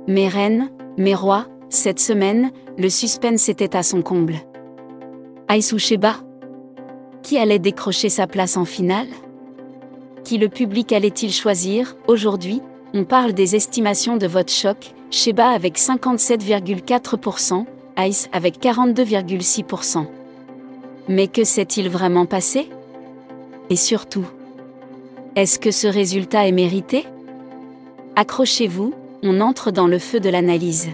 Mes reines, mes rois, cette semaine, le suspense était à son comble. Ice ou Sheba? Qui allait décrocher sa place en finale? Qui le public allait-il choisir? Aujourd'hui, on parle des estimations de vote choc, Sheba avec 57,4%, Ice avec 42,6%. Mais que s'est-il vraiment passé? Et surtout, est-ce que ce résultat est mérité? Accrochez-vous, on entre dans le feu de l'analyse.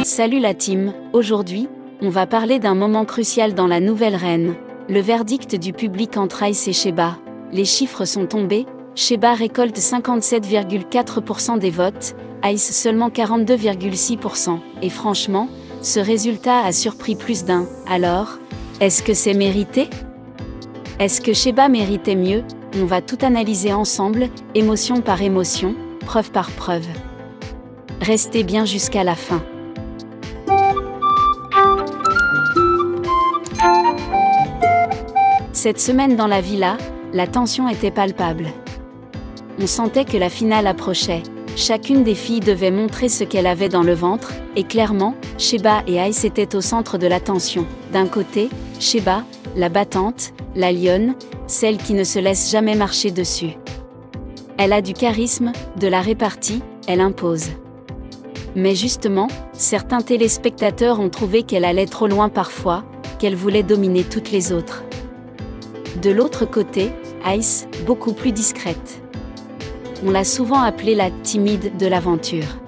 Salut la team, aujourd'hui, on va parler d'un moment crucial dans la nouvelle reine, le verdict du public entre Ice et Sheba. Les chiffres sont tombés, Sheba récolte 57,4% des votes, Ice seulement 42,6%, et franchement, ce résultat a surpris plus d'un. Alors, est-ce que c'est mérité? Est-ce que Sheba méritait mieux? On va tout analyser ensemble, émotion par émotion, preuve par preuve. Restez bien jusqu'à la fin. Cette semaine dans la villa, la tension était palpable. On sentait que la finale approchait. Chacune des filles devait montrer ce qu'elle avait dans le ventre, et clairement, Sheba et Ice étaient au centre de l'attention. D'un côté, Sheba, la battante, la lionne, celle qui ne se laisse jamais marcher dessus. Elle a du charisme, de la répartie, elle impose. Mais justement, certains téléspectateurs ont trouvé qu'elle allait trop loin parfois, qu'elle voulait dominer toutes les autres. De l'autre côté, Ice, beaucoup plus discrète. On l'a souvent appelée la timide de l'aventure.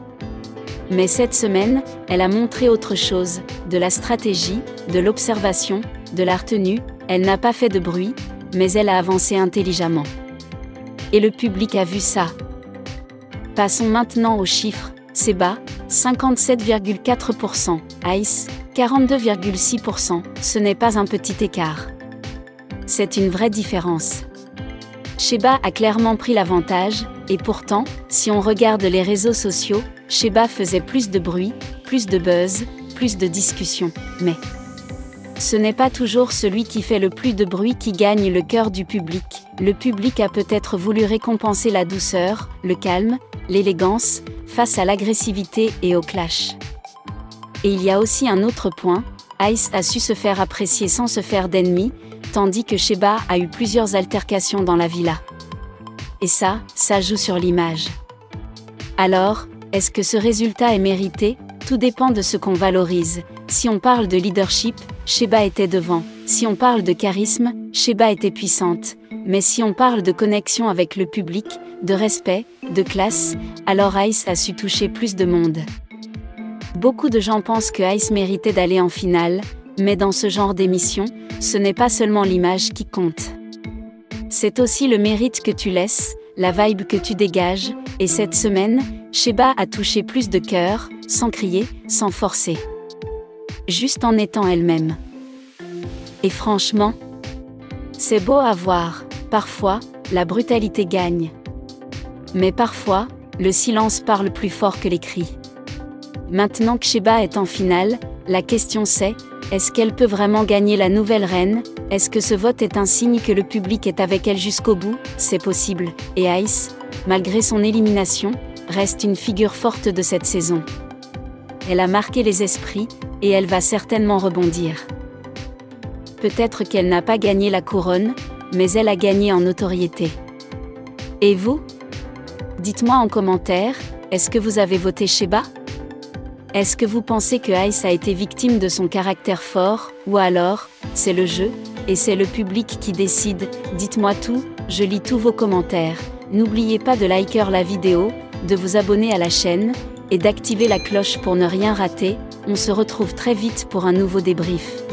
Mais cette semaine, elle a montré autre chose, de la stratégie, de l'observation, de la retenue. Elle n'a pas fait de bruit, mais elle a avancé intelligemment. Et le public a vu ça. Passons maintenant aux chiffres. Sheba, 57,4%, Ice, 42,6%, ce n'est pas un petit écart. C'est une vraie différence. Sheba a clairement pris l'avantage, et pourtant, si on regarde les réseaux sociaux, Sheba faisait plus de bruit, plus de buzz, plus de discussions, mais ce n'est pas toujours celui qui fait le plus de bruit qui gagne le cœur du public. Le public a peut-être voulu récompenser la douceur, le calme, l'élégance, face à l'agressivité et au clash. Et il y a aussi un autre point, Ice a su se faire apprécier sans se faire d'ennemis, tandis que Sheba a eu plusieurs altercations dans la villa. Et ça joue sur l'image. Alors, est-ce que ce résultat est mérité? Tout dépend de ce qu'on valorise. Si on parle de leadership, Sheba était devant. Si on parle de charisme, Sheba était puissante. Mais si on parle de connexion avec le public, de respect, de classe, alors Ice a su toucher plus de monde. Beaucoup de gens pensent que Ice méritait d'aller en finale, mais dans ce genre d'émission, ce n'est pas seulement l'image qui compte. C'est aussi le mérite que tu laisses, la vibe que tu dégages, et cette semaine, Sheba a touché plus de cœur, sans crier, sans forcer. Juste en étant elle-même. Et franchement, c'est beau à voir, parfois, la brutalité gagne. Mais parfois, le silence parle plus fort que les cris. Maintenant que Sheba est en finale, la question c'est, est-ce qu'elle peut vraiment gagner la nouvelle reine? Est-ce que ce vote est un signe que le public est avec elle jusqu'au bout? C'est possible. Et Ice, malgré son élimination, reste une figure forte de cette saison. Elle a marqué les esprits, et elle va certainement rebondir. Peut-être qu'elle n'a pas gagné la couronne, mais elle a gagné en notoriété. Et vous? Dites-moi en commentaire, est-ce que vous avez voté Sheba? Est-ce que vous pensez que Ice a été victime de son caractère fort, ou alors, c'est le jeu, et c'est le public qui décide? Dites-moi tout, je lis tous vos commentaires. N'oubliez pas de liker la vidéo, de vous abonner à la chaîne, et d'activer la cloche pour ne rien rater. On se retrouve très vite pour un nouveau débrief.